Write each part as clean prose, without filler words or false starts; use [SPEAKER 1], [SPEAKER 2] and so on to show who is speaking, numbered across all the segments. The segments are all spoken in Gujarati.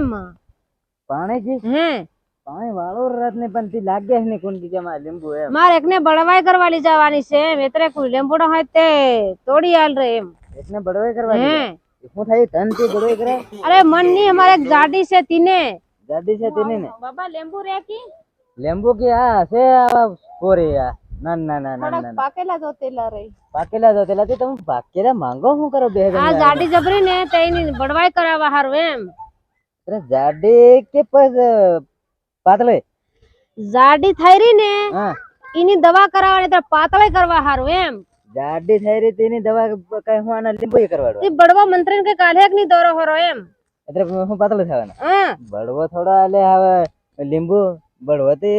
[SPEAKER 1] એમ
[SPEAKER 2] પાણી જી
[SPEAKER 1] હે
[SPEAKER 2] પાણી વાળો રાત ને પણ તી લાગે ને કોણ કી જમા લીંબુ એમ
[SPEAKER 1] મારે એકને બળવાઈ કરવાની જવાની છે એમ એટલે કોઈ લીંબુડો હોય તે તોડી આલ રે એમ
[SPEAKER 2] એકને બળવાઈ કરવાની હું થાય ધન થી બળવાઈ કરે
[SPEAKER 1] અરે મન ની અમારે એક ગાડી છે તીને
[SPEAKER 2] ગાડી છે તેની ને
[SPEAKER 1] બાબા લીંબુ રે કી
[SPEAKER 2] લીંબુ કી આ છે આવા પોરી આ ના ના ના ના ના
[SPEAKER 1] પાકેલા જો તેલા રે
[SPEAKER 2] પાકેલા તો તેલા તમે પાકેલા માંગો હું કરો બે
[SPEAKER 1] આ ગાડી જબરી ને તેની બળવાઈ કરાવવા હારું એમ
[SPEAKER 2] અરે જાડી કે પસ પાતળે
[SPEAKER 1] જાડી થઈ રહી ને
[SPEAKER 2] હા
[SPEAKER 1] એની દવા કરાવવાની તો પાતળી કરવા હારું એમ
[SPEAKER 2] જાડી થઈ રહી તેની દવા કઈ હું આના લીંબુ કરવાડો
[SPEAKER 1] તે બળવા મંત્રી કે કાલે એક ની દોરો હોરો એમ
[SPEAKER 2] એટલે હું પાતળો થવાનો
[SPEAKER 1] હા
[SPEAKER 2] બળવો થોડા એટલે હવે લીંબુ બળવો તે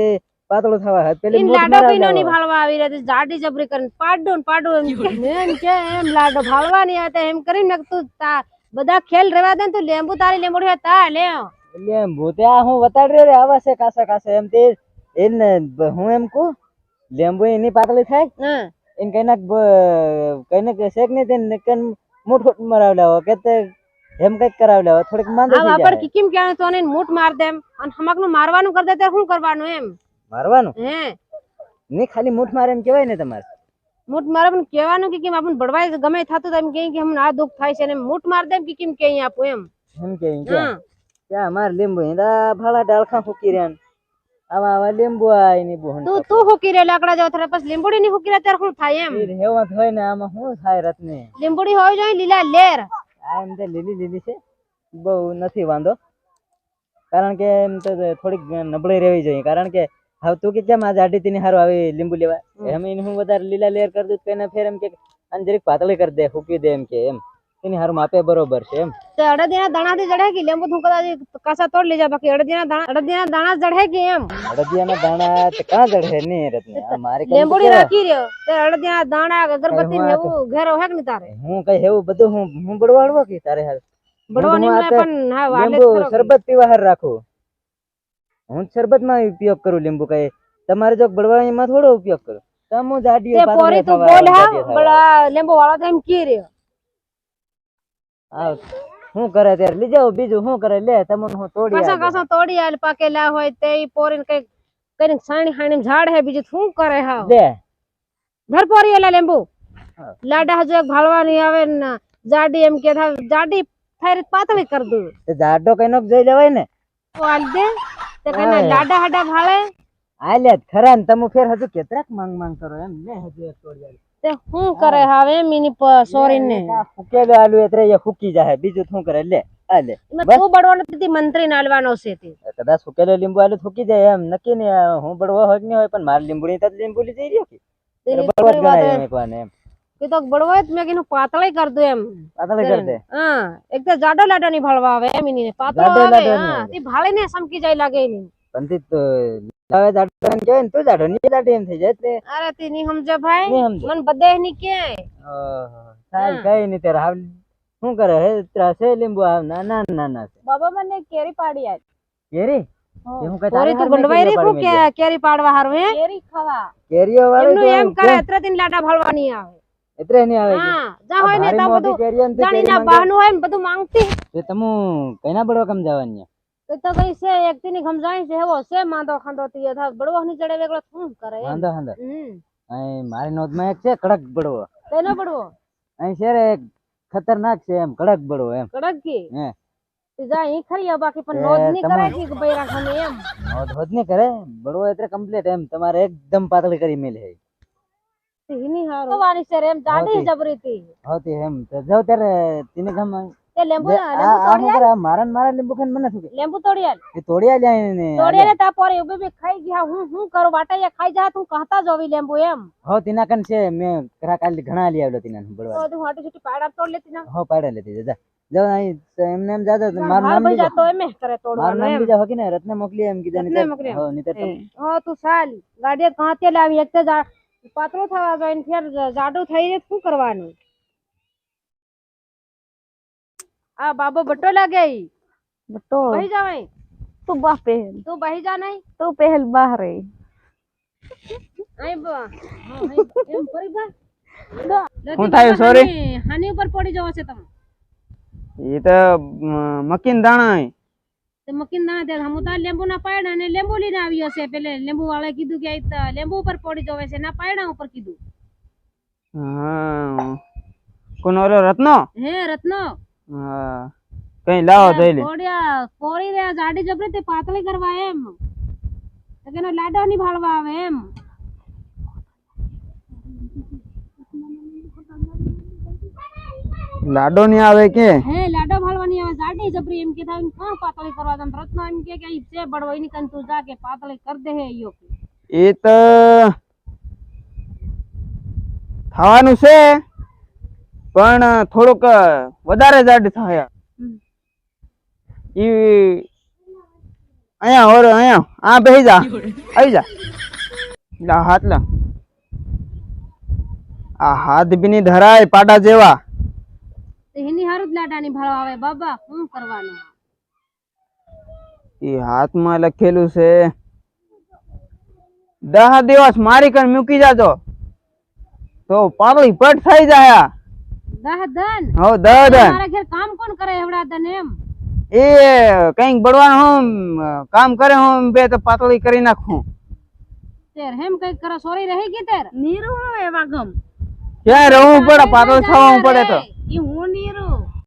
[SPEAKER 2] પાતળો થવા હાથ પેલી
[SPEAKER 1] इन लाडो पीनो नहीं भालवा आवी रहती जाडी जबरी कर पाडो एम के एम लाडो भालवा नहीं आते एम करी न तू ता બધા ખેલ રેવા દે તું લીંબુ તારી લીંબુડી તા લે
[SPEAKER 2] લીંબુ તે આ હું બતાડ રહ્યો રે આવા છે કાસા કાસા એમ તે એને હું એમ કો લીંબુ એની પાતળી થાય
[SPEAKER 1] હા
[SPEAKER 2] એન કઈના શેક ને તે કન મોટ મરાવલા કે તે એમ કઈક કરાવલા થોડીક માંદે
[SPEAKER 1] આ વાપર કિકિમ કે તો ને મૂઠ માર દેમ અને હમક નું મારવાનું કર દે તે શું કરવાનું એમ
[SPEAKER 2] મારવાનું
[SPEAKER 1] હે
[SPEAKER 2] ની ખાલી મૂઠ મારે એમ કહેવાય ને તમારે
[SPEAKER 1] મૂઠ મારે પણ કહેવાનું કે કેમ આપણ બળવાઈ ગમે થાતું એમ કે હમ આ દુખ થાય છે ને મૂઠ માર દેમ કે કેમ કે આપું એમ
[SPEAKER 2] ત્યાં અમાર લીંબુ ઈંડા ભાડા ડાળખા ફૂકી રહ્યા આવા આવા લીંબુ આઈની બોહન
[SPEAKER 1] તું હુકી રે લાકડા જો થરે પછી લીંબુડી ની હુકી રે ત્યારે શું થાય એમ
[SPEAKER 2] હેવા થાય ને આમાં શું થાય રત્ને
[SPEAKER 1] લીંબુડી હોય જોઈએ લીલા લેર
[SPEAKER 2] આ એમ તો લીલી લીલી છે બહુ નથી વાંધો કારણ કે એમ તો થોડીક નબળી રહેવી જોઈએ કારણ કે હવે તું કે કેમ આ જાડી તીની હારું આવી લીંબુ લેવા એમ એને હું વધારે લીલા લેર કરી દઉં તેને ફેર એમ કે અને જરીક પાતળી કરી દે ફૂકી દે એમ કે એમ તેની હારું માપે બરોબર છે એમ
[SPEAKER 1] તે અડદિયા દાણા થી જડે કે લીંબુ થુકડા કાસા તોડ લેજા બાકી અડદિયા દાણા જડે કે એમ
[SPEAKER 2] અડદિયાના દાણા તે કાં જડે ને રત્ને મારી
[SPEAKER 1] લીંબુડી રાખી રહ્યો તે અડદિયા દાણા અગરબત્તી ને એવું ઘેરો હે કે તારે
[SPEAKER 2] હું કઈ એવું બધું હું બળવાડવો કે તારે હાલ
[SPEAKER 1] બળવાની મને પણ હા વાલે
[SPEAKER 2] શરબત પીવા હાર રાખું હું શરબત માં ઉપયોગ કરું લીંબુ કઈ તમારે જો બળવાણી માં થોડો ઉપયોગ કરું તમ જાડીઓ
[SPEAKER 1] તે પોરી તું બોલ હા બળા લીંબુ વાળો તો એમ કી રહ્યો
[SPEAKER 2] આ હું કરે ત્યારે લઈ જાવ બીજું હું કરે લે તમને હું તોડી
[SPEAKER 1] કાસા કાસા તોડી આલ પાકેલા હોય તે પોરીને કઈ કઈ સાણી હાણી ઝાડ હે બીજું શું કરે હા
[SPEAKER 2] લે
[SPEAKER 1] ઘર પોરી એલા લીંબુ લાડા હજુ એક ભાળવાની આવે ને જાડી એમ કે જાડી ફેર પાતળી કર દઉં
[SPEAKER 2] તે જાડો કઈનો જોઈ લેવાય ને
[SPEAKER 1] તો આલ દે તે કને લાડા હાડા ભાળે
[SPEAKER 2] આલ્યા ખરા ને તમે ફેર હજુ કેટલાક માંગ માંગ કરો એમ લે હજુ એક તોડી આલ
[SPEAKER 1] તે શું કરે હવે મિની સોરી ને
[SPEAKER 2] ફૂકેલો આલુ એટલે એ ફૂકી જાય બીજું શું કરે લે આ લે
[SPEAKER 1] તું બડવાનો તી મંત્રી નાલવાનો છે તે
[SPEAKER 2] કદાચ ફૂકેલો લીંબુ આલુ ફૂકી જાય એમ નક્કી ને હું બળવો હોય કે હોય પણ મારી લીંબુડી તો લીંબુ લઈ જઈ રહ્યો કે બળવો ગણાય એમ એકવાને એમ
[SPEAKER 1] કે તો બળવો મેં કીધું પાતળી કર દઉં એમ
[SPEAKER 2] પાતળી કર દે
[SPEAKER 1] હા એક તો જાડો લાડો ની ભાળવા આવે એમ ની પાતળો આવે હા તે ભાળે ને સમકી જાય લાગે ની
[SPEAKER 2] પણ તી તો હવે જાડો એમ કહેવાય ને તું જાડો ની જાડો એમ થઈ જાય તે
[SPEAKER 1] અરે તી ની સમજે ભાઈ મન બધે ની કે
[SPEAKER 2] સાલ કઈ ની તેર હાલ શું કરે હે ત્રાસે લીંબુ આ નાના નાના છે
[SPEAKER 1] બાબા મને કેરી પાડી આજ
[SPEAKER 2] કેરી હું કઈ
[SPEAKER 1] તારી તું ગંડવાઈ રે કો કે કેરી પાડવા હારું હે કેરી ખાવા
[SPEAKER 2] કેરીઓ વાળી
[SPEAKER 1] એમનું એમ કરે એത്ര દિન લાડા ભાળવાની આવે
[SPEAKER 2] એત્રે ની આવે
[SPEAKER 1] હા જા હોય ને તા બધું જાણી ના બહાનું હોય ને બધું માંગતી
[SPEAKER 2] તે તમુ કઈના બડવા કમ જવાની
[SPEAKER 1] તો કઈ છે એક તીની સમજાય છે એવો છે માંદો ખાંડો તી થા બડવો ની ચડે વેગળો શું કરે એમ
[SPEAKER 2] હાંદા હાંદા અહીં મારી નોંધમાં એક છે કડક બડવો
[SPEAKER 1] તેનો બડવો
[SPEAKER 2] અહીં છે રે ખતરનાક છે એમ કડક બડવો એમ
[SPEAKER 1] કડક કી
[SPEAKER 2] હે
[SPEAKER 1] તી જા ઈ ખરી બાકી પણ નોંધ ની કરે છે કે બૈરા ખાને એમ
[SPEAKER 2] નોંધ ની કરે બડવો એટલે કમ્પ્લીટ એમ તમારે એકદમ પાતળી કરી મેલે હે
[SPEAKER 1] તીની હારો વાની છે એમ જાડી જબરી તી
[SPEAKER 2] હોતી એમ તો જાવ ત્યારે તીને ગમ
[SPEAKER 1] તે લીંબુ તોડી
[SPEAKER 2] આલ મારા લીંબુ ખાન મને શું
[SPEAKER 1] લીંબુ તોડી આલ
[SPEAKER 2] એ તોડી આલ્યા ને
[SPEAKER 1] તોડી ને તા પોરે ઉભી બી ખાઈ ગયા હું કરું વાટાયા ખાઈ જા તું કહતા જોવી લીંબુ એમ
[SPEAKER 2] હો તીના કન છે મે કરા કાલ ઘણા લી આવ્યો તીના બળવા
[SPEAKER 1] તો તું હાટી છૂટી પાડા તોડ લેતી ના
[SPEAKER 2] હો પાડા લેતી જા જાવ અહીં એમને એમ જાતો માર નામ
[SPEAKER 1] ભાઈ જાતો એમ કરે તોડવાનું એમ
[SPEAKER 2] બીજા હોકી ને રત્ન મોકલી એમ કીધા ને હો નીતર
[SPEAKER 1] હો તું સાલ ગાડી કાંતે લાવી એક તો પાતળો થવા જોઈને ફેર જાડો થઈ રે શું કરવાનું આ બાબો બટ્ટો લાગે બટ્ટો બહી જાવે તું બા પહેલ તું બહી જા નહીં તું પહેલ બહાર રે આઈ બા એમ પરી બા
[SPEAKER 2] હું થાય સોરી
[SPEAKER 1] હાની ઉપર પડી જવા છે તમે
[SPEAKER 2] એ તો મકીન દાણા
[SPEAKER 1] તે મકીન ના દે હમ તો લીંબુ ના પાડ્યા ને લીંબુ લઈને આવ્યો છે પેલે લીંબુ વાળા કીધું કે આ લીંબુ ઉપર પડી જવે છે ના પાડ્યા ઉપર કીધું
[SPEAKER 3] હા કોનો ઓલો રત્નો
[SPEAKER 1] હે રત્નો
[SPEAKER 3] હા કઈ લાવો જોઈ લે
[SPEAKER 1] પોળી રે જાડી જબરી તે પાતળી કરવા એમ તો કેનો લાડો ની ભાળવા આવે એમ
[SPEAKER 3] લાડો ની આવે કે
[SPEAKER 1] હે લાડો ભાળવાની આવે જાડી જબરી એમ કે થાય કા પાતળી કરવા દમ રત્નો એમ કે ઈ છે બડવો એની કન તું જા કે પાતળી કર દે હે યો
[SPEAKER 3] એ તો થવાનું છે પણ થોડુંક વધારે જાડી થાય ઈ અહીંયા ઓર અહીંયા આ બેહી જા આવી જા લા હાથ લા આ હાથ બી ની ધરાય પાડા જેવા
[SPEAKER 1] એની હારું જ લાડાની ભાળવા આવે બાબા શું કરવાનું
[SPEAKER 3] એ હાથમાં લખેલું છે 10 દિવસ મારી કન મૂકી જાજો તો પાતળી પટ થઈ જાય
[SPEAKER 1] દહદન
[SPEAKER 3] હો દહદન
[SPEAKER 1] મારા ઘર કામ કોણ કરે એવડા દન એમ
[SPEAKER 3] એ કઈક બળવાનું હું કામ કરે હું બે તો પાતળી કરી નાખું
[SPEAKER 1] તેર હેમ કઈક કરો સોરી રહી ગઈ તેર નીરું એવા ગમ
[SPEAKER 3] ક્યાં રહેવું પડે પાતળી થવું પડે તો